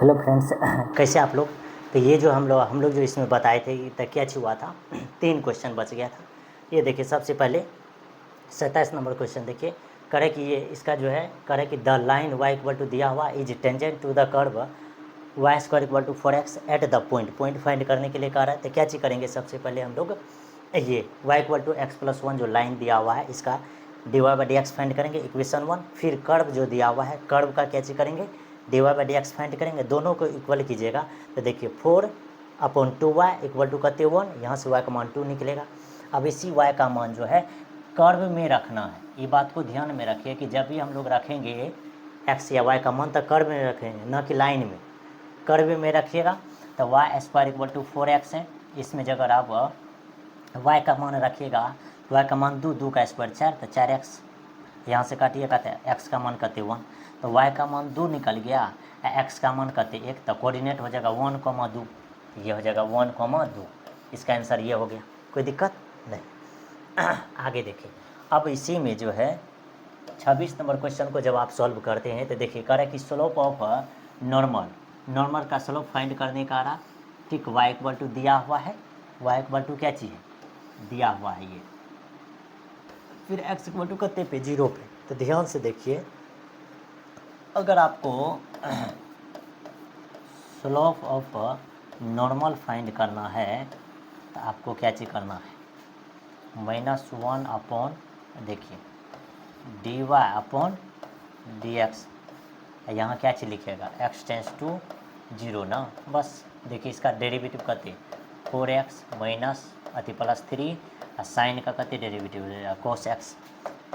Hello friends कैसे आप लोग। तो ये जो हम लोग जो इसमें बताए थे तक क्या हुआ था 3 क्वेश्चन बच गया था। ये देखिए सबसे पहले 27 नंबर क्वेश्चन देखिए। करे कि ये इसका जो है करे कि the line y equal to दिया हुआ is tangent to the curve y square equal to 4x at the point find करने के लिए कह रहा है। तो क्या चीज़ करेंगे सबसे पहले हम लोग ये y इक्वल टू x+1 जो लाइन दिया हुआ है इसका dy/dx फाइंड करेंगे इक्वेशन 1। फिर कर्व जो दिया हुआ है कर्व का क्या चीज़ करेंगे dy/dx फाइंड करेंगे, दोनों को इक्वल कीजिएगा। तो देखिए 4/2y इक्वल टू कहते 1, यहाँ से y का मान 2 निकलेगा। अब इसी y का मान जो है कर्व में रखना है। ये बात को ध्यान में रखिए कि जब भी हम लोग रखेंगे x या y का मान तो कर्व में रखेंगे, न कि लाइन में। कर्व में रखिएगा तो y square equal to 4x है। इसमें जगह आप y का मान रखिएगा तो y का मान 2 का स्क्वायर 4 तो 4x, यहाँ से काटिए कहते हैं x का मान कहते 1, तो y का मान 2 निकल गया, x का मान कहते 1, तो कोऑर्डिनेट हो जाएगा 1,2, ये हो जाएगा 1,2। इसका आंसर ये हो गया, कोई दिक्कत नहीं। आगे देखिए अब इसी में जो है 26 नंबर क्वेश्चन को जब आप सॉल्व करते हैं तो देखिए कह रहा है कि स्लोप ऑफ नॉर्मल का स्लोप फाइंड करने का रहा। ठीक, y इक्वल टू दिया हुआ है, y इक्वल टू क्या चीज़ है दिया हुआ है ये, फिर x इक्वल टू कितने पे 0 पे। तो ध्यान से देखिए अगर आपको स्लोप ऑफ नॉर्मल फाइंड करना है तो आपको क्या चीज़ करना है -1 अपॉन देखिए dy/dx, यहाँ क्या चीज़ लिखिएगा x टेंस टू 0 ना। बस देखिए इसका डेरिवेटिव करते 4x माइनस +3 साइन का कहते डेरिवेटिव हो जाएगा cos x,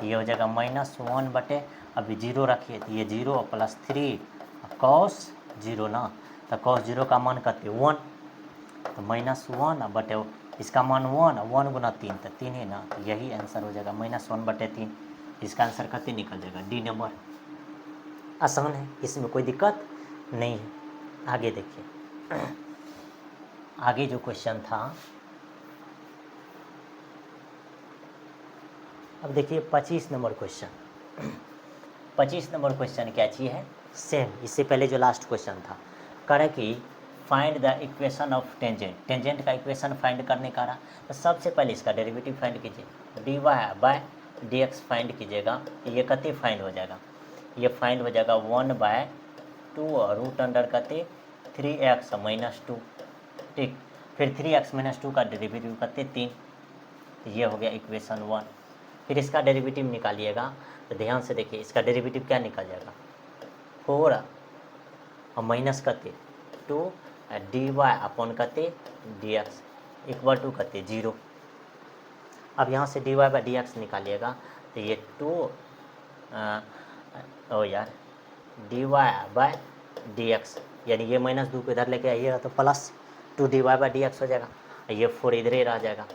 ये हो जाएगा -1 बटे अभी 0 रखिए तो ये 0 +3 cos 0 ना, तो cos 0 का मान कहते 1, तो -1 बटे इसका मान 1 गुना 3 तो 3 है ना, तो यही आंसर हो जाएगा -1 बटे 3। इसका आंसर कहते निकल जाएगा डी नंबर। आसान है, इसमें कोई दिक्कत नहीं है। आगे देखिए आगे जो क्वेश्चन था अब देखिए 25 नंबर क्वेश्चन। 25 नंबर क्वेश्चन क्या चीज़ है सेम इससे पहले जो लास्ट क्वेश्चन था। कह कि find the equation of tangent का इक्वेशन फाइंड करने का रहा। तो सबसे पहले इसका डेरिवेटिव फाइंड कीजिए, dy/dx फाइंड कीजिएगा, ये कते फाइंड हो जाएगा, ये फाइंड हो जाएगा 1/2 और √कते 3x - 2। ठीक, फिर 3x - 2 का डेरिवेटिव करते 3, तो ये हो गया इक्वेशन 1। फिर इसका डेरिवेटिव निकालिएगा तो ध्यान से देखिए इसका डेरिवेटिव क्या निकल जाएगा 4 और माइनस करते 2 dy करते dx इक्वल टू करते 0। अब यहाँ से dy/dx निकालिएगा तो ये 2 dy/dx यानी ये -2 को इधर लेके आइएगा तो +2 dy/dx हो जाएगा, ये 4 इधर ही रह जाएगा।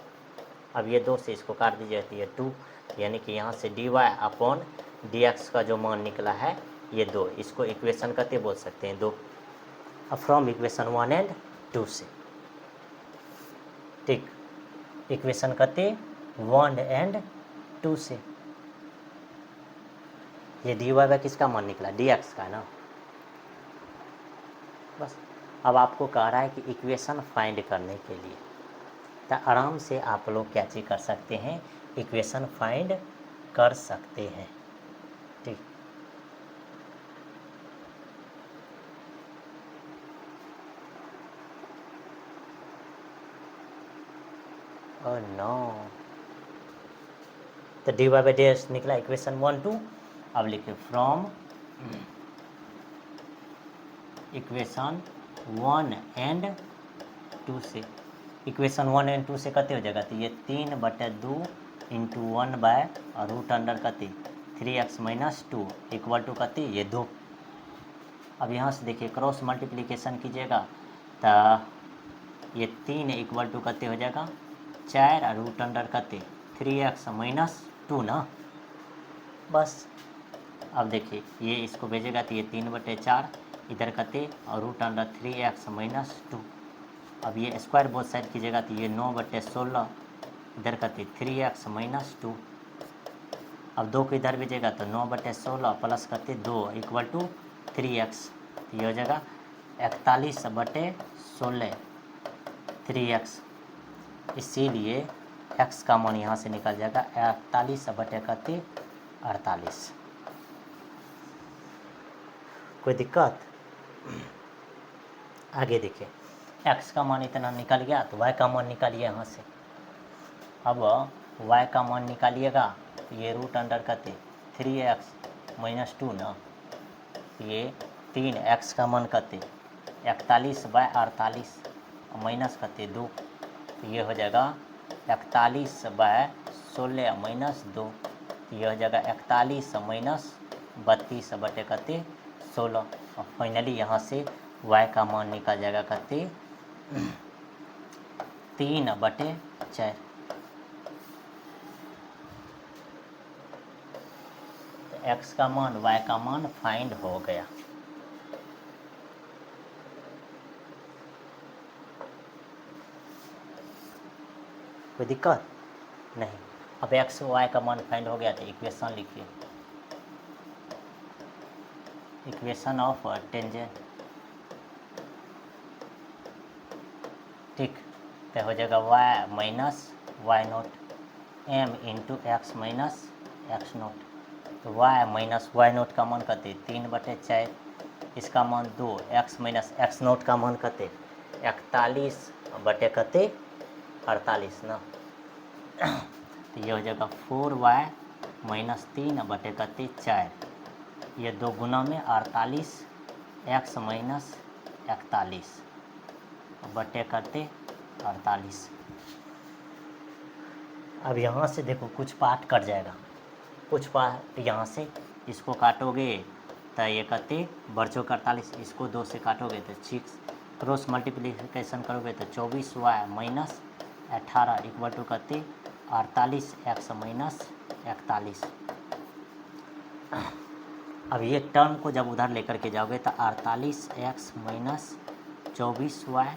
अब ये 2 से इसको काट दीजिए तो ये 2, यानी कि यहाँ से dy/dx का जो मान निकला है ये 2, इसको इक्वेशन कहते बोल सकते हैं 2। अब फ्रॉम इक्वेशन 1 एंड 2 से, ठीक, इक्वेशन कहते 1 एंड 2 से ये dy किसका मान निकला dx का ना। बस अब आपको कह रहा है कि इक्वेशन फाइंड करने के लिए तो आराम से आप लोग क्या चीज़ कर सकते हैं इक्वेशन फाइंड कर सकते हैं। ठीक, ओह नो, तो dy/dx निकला इक्वेशन 1 2। अब लिखिए फ्रॉम इक्वेशन 1 एंड 2 से, इक्वेशन 1 एंड 2 से कहते हो जाएगा तो ये 3/2 × 1/√कते 3x - 2 इक्वल टू कहते ये 2। अब यहाँ से देखिए क्रॉस मल्टीप्लिकेशन कीजिएगा तो ये 3 इक्वल टू कहते हो जाएगा 4√कते 3x - 2 ना। बस अब देखिए ये इसको भेजेगा तो ये 3/4 इधर कहते और √3x - 2। अब ये स्क्वायर बोथ साइड कीजिएगा तो ये 9/16 इधर कहते 3x - 2। अब 2 को इधर भेजिएगा तो 9/16 प्लस करते 2 इक्वल टू 3x, ये हो जाएगा 41/16 3x, इसीलिए x का मान यहाँ से निकल जाएगा 41/48। कोई दिक्कत? आगे देखिए, x का मान इतना निकल गया तो y का मान निकालिए यहाँ से। अब y का मान निकालिएगा तो ये रूट अंडर कते 3x - 2 ना, ये 3x का मान कते 41/48 माइनस कते 2, तो ये हो जाएगा 41/16 - 2, तो ये हो जाएगा 41 - 32/16। और फाइनली यहाँ से y का मान निकल जाएगा कते 3/4। तो x का मान y का मान फाइंड हो गया। कोई दिक्कत नहीं। अब x y का मान फाइंड हो गया तो इक्वेशन लिखिए, इक्वेशन ऑफ टेंजेंट, ठीक। तो हो जाएगा y minus y naught m into x minus x naught. तो y माइनस वाई नोट का मान कते 3/4, इसका मान 2, x माइनस एक्स नोट का मान कते 41/48 ना। तो ये हो जाएगा 4y माइनस 3/4, ये 2 गुना में 48, x माइनस 41/48। अब यहाँ से देखो कुछ पार्ट कट जाएगा, कुछ पार्ट यहाँ से इसको काटोगे तो ये कते बर्चो 48, इसको 2 से काटोगे तो 6, क्रॉस मल्टीप्लिकेशन करोगे तो 24y माइनस 18 इक्वल टू कते 48x माइनस 41। अब ये टर्म को जब उधर लेकर के जाओगे तो 48x minus 24y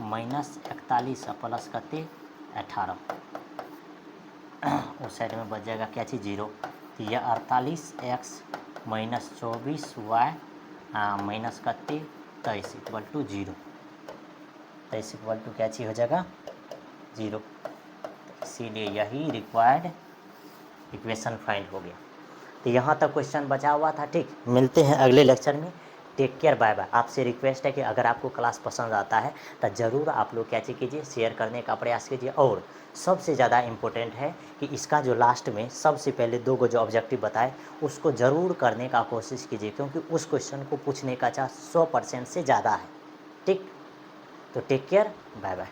minus 41 plus कते 18, उस साइड में बच जाएगा क्या चीज़ 0। तो यह 48x माइनस 24y माइनस कते 23 इक्वल टू 0, 23 इक्वल टू क्या चीज़ हो जाएगा 0। इसीलिए यही रिक्वायर्ड इक्वेशन फाइंड हो गया। तो यहाँ तक क्वेश्चन बचा हुआ था, ठीक। मिलते हैं अगले लेक्चर में। Take care, bye bye. आपसे रिक्वेस्ट है कि अगर आपको क्लास पसंद आता है तो ज़रूर आप लोग क्या कीजिए, शेयर करने का प्रयास कीजिए। और सबसे ज़्यादा इम्पोर्टेंट है कि इसका जो लास्ट में सबसे पहले 2 जो ऑब्जेक्टिव बताए उसको ज़रूर करने का कोशिश कीजिए, क्योंकि उस क्वेश्चन को पूछने का चांस 100% से ज़्यादा है, ठीक। तो टेक केयर, बाय बाय।